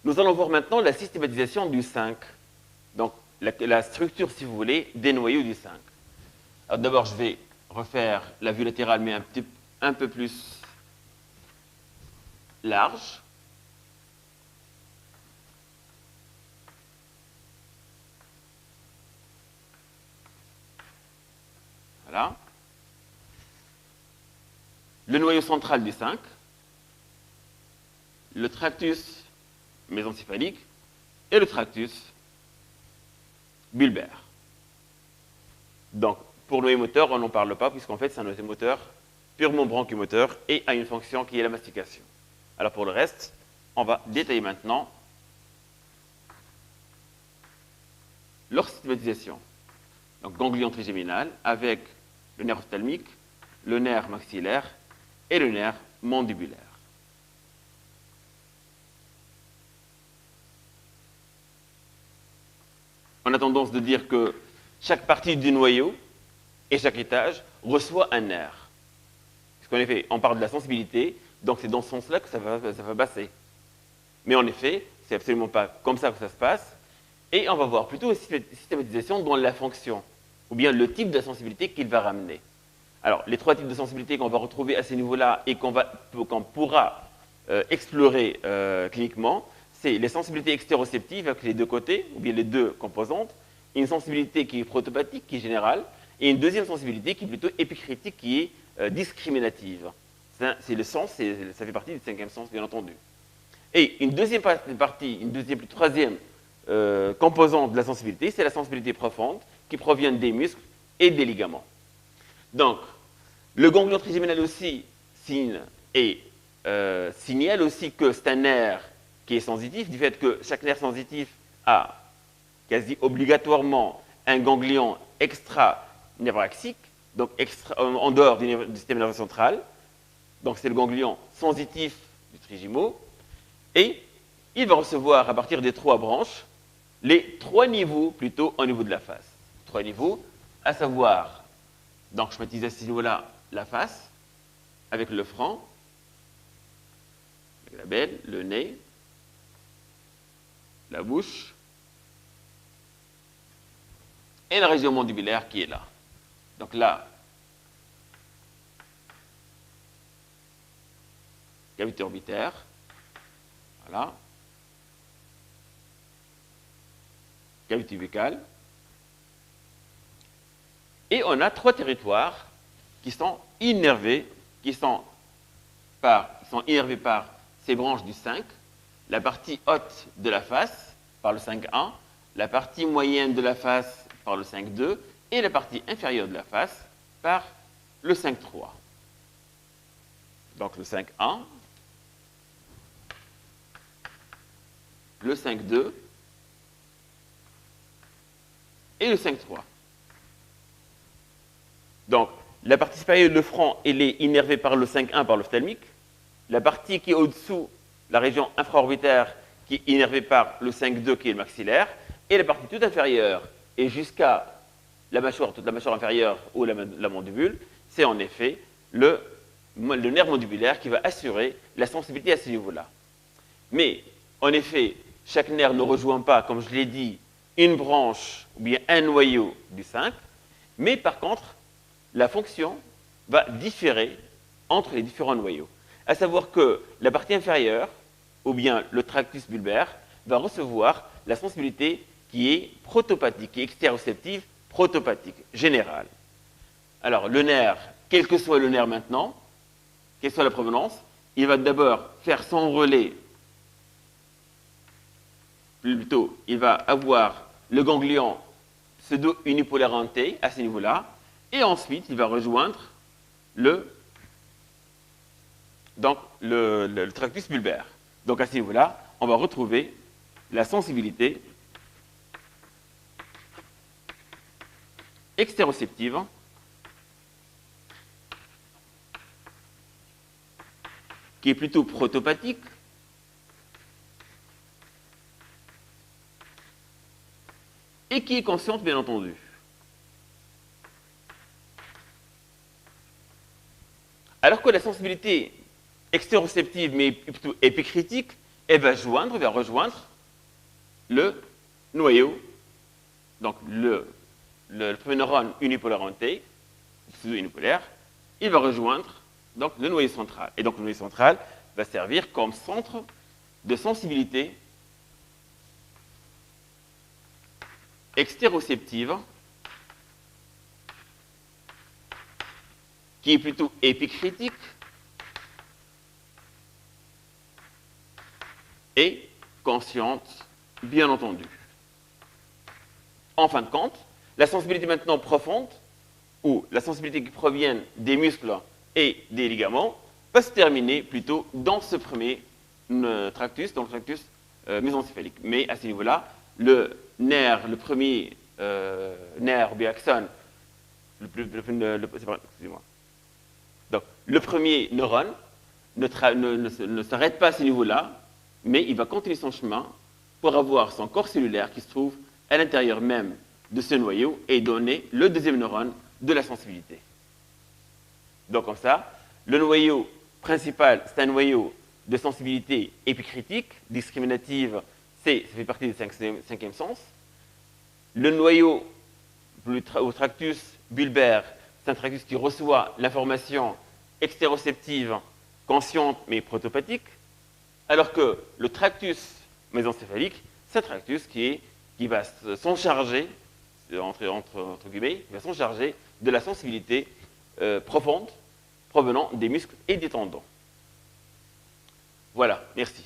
Nous allons voir maintenant la systématisation du 5. Donc, la structure, si vous voulez, des noyaux du 5. Alors d'abord, je vais refaire la vue latérale, mais un peu plus large. Voilà. Le noyau central du 5, le tractus mésencéphalique et le tractus bulbaire. Donc, pour le noyau moteur, on n'en parle pas, puisqu'en fait, c'est un noyau moteur purement bronchiomoteur et a une fonction qui est la mastication. Alors, pour le reste, on va détailler maintenant leur systématisation. Donc, ganglion trigéminal avec le nerf ophtalmique, le nerf maxillaire et le nerf mandibulaire. On a tendance de dire que chaque partie du noyau et chaque étage reçoit un nerf. Puisqu'en effet, on parle de la sensibilité, donc c'est dans ce sens-là que ça va passer. Mais en effet, c'est absolument pas comme ça que ça se passe. Et on va voir plutôt une systématisation dans la fonction, ou bien le type de sensibilité qu'il va ramener. Alors, les trois types de sensibilité qu'on va retrouver à ces niveaux-là et qu'on pourra explorer cliniquement, c'est les sensibilités extéroceptives avec les deux côtés, ou bien les deux composantes, une sensibilité qui est protopathique, qui est générale, et une deuxième sensibilité qui est plutôt épicritique, qui est discriminative. C'est le sens, ça fait partie du cinquième sens, bien entendu. Et une deuxième partie, troisième composante de la sensibilité, c'est la sensibilité profonde, qui provient des muscles et des ligaments. Donc, le ganglion trigéminal aussi signale aussi que c'est un nerf qui est sensitif, du fait que chaque nerf sensitif a quasi obligatoirement un ganglion extra-névraxique, donc en dehors du système nerveux central. Donc c'est le ganglion sensitif du trigémo. Et il va recevoir, à partir des trois branches, les trois niveaux plutôt au niveau de la face. Trois niveaux, à savoir, donc je schématise à ce niveau-là la face, avec le front, avec la belle, le nez, la bouche, et la région mandibulaire qui est là. Donc là, cavité orbitaire, voilà, cavité buccale, et on a trois territoires qui sont innervés, qui sont innervés par ces branches du 5, la partie haute de la face par le 5-1, la partie moyenne de la face par le 5-2 et la partie inférieure de la face par le 5-3. Donc le 5-1, le 5-2 et le 5-3. Donc, la partie supérieure de le front, elle est innervée par le 5-1, par l'ophtalmique. La partie qui est au-dessous, la région infraorbitaire, qui est innervée par le 5-2, qui est le maxillaire. Et la partie toute inférieure, et jusqu'à la mâchoire, toute la mâchoire inférieure ou la mandibule, c'est en effet le nerf mandibulaire qui va assurer la sensibilité à ce niveau-là. Mais, en effet, chaque nerf ne rejoint pas, comme je l'ai dit, une branche ou bien un noyau du 5, mais par contre, la fonction va différer entre les différents noyaux. À savoir que la partie inférieure, ou bien le tractus bulbaire, va recevoir la sensibilité qui est protopathique, qui est extéroceptive, protopathique, générale. Alors, le nerf, quel que soit le nerf maintenant, quelle que soit la provenance, il va d'abord faire son relais, plutôt, il va avoir le ganglion pseudo-unipolaire à ce niveau-là, et ensuite, il va rejoindre le tractus bulbaire. Donc, à ce niveau-là, on va retrouver la sensibilité extéroceptive qui est plutôt protopathique et qui est consciente, bien entendu. Alors que la sensibilité extéroceptive, mais plutôt épicritique, et va rejoindre le noyau. Donc, le premier neurone unipolaire en T, pseudo-unipolaire, il va rejoindre donc, le noyau central. Et donc, le noyau central va servir comme centre de sensibilité extéroceptive qui est plutôt épicritique et consciente, bien entendu. En fin de compte, la sensibilité maintenant profonde, ou la sensibilité qui provient des muscles et des ligaments, va se terminer plutôt dans ce premier tractus, dans le tractus mésencéphalique. Mais à ce niveau-là, le premier nerf ou bien axone, excusez-moi. Donc, le premier neurone ne s'arrête pas à ce niveau-là, mais il va continuer son chemin pour avoir son corps cellulaire qui se trouve à l'intérieur même de ce noyau et donner le deuxième neurone de la sensibilité. Donc comme ça, le noyau principal, c'est un noyau de sensibilité épicritique, discriminative, ça fait partie du cinquième sens. Le noyau au tractus bulbaire, c'est un tractus qui reçoit l'information extéroceptive, consciente mais protopathique, alors que le tractus mésencéphalique, c'est un tractus qui va s'en charger, entre guillemets, qui va s'en charger de la sensibilité profonde provenant des muscles et des tendons. Voilà, merci.